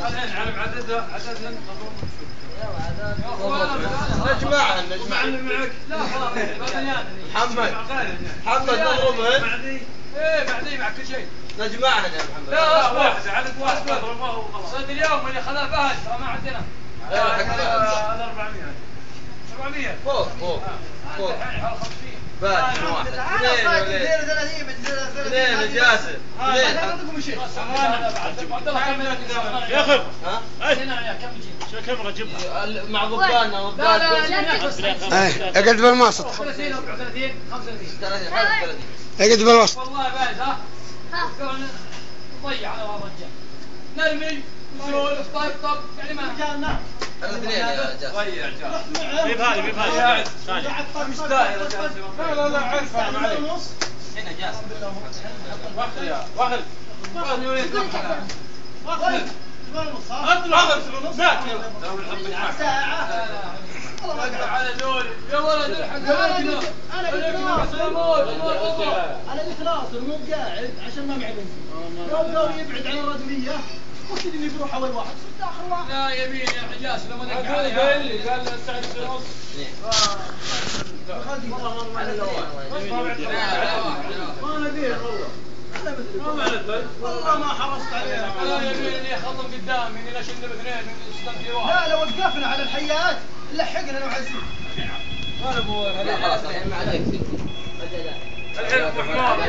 الحين علم عددها عددهن نجمعهن معك. لا خلاص محمد نضربهن. ايه بعدين مع كل شيء نجمعهن يا محمد. لا واحد عدد واحد صيد اليوم اللي خذها فهد ما عندنا. هذا 400 فوق الحين حوالي 50 واحد اثنين جاسر ياخذ كم مع ضبطاننا اقعد بالوسط. 30 34 35 اقعد بالوسط. والله بارد ها نضيع على الرجال نرمي نسولف طب يعني ما رجالنا الاثنين يا جاسر ضيع جاسر بيب هذه ثاني مستاهل لا عرفها ما عليك هنا جاسر واخذ اطلع مات يلا على دول يا ولد انا الاخلاص مو قاعد عشان ما معي بنزين لو يبعد عن الردميه وش اللي بيروح اول واحد صرت اخر واحد. لا يمين يا حجاز لما دق عليها قال لي الساعه 9:30 ما ندير والله ما حرصت عليه. لا يمين يخضم قدامي اني اشد باثنين استنفي واحد. لا لو وقفنا على الحيات لحقنا انا وعزيز. خلاص الحين ما عليك الحين ابو حمار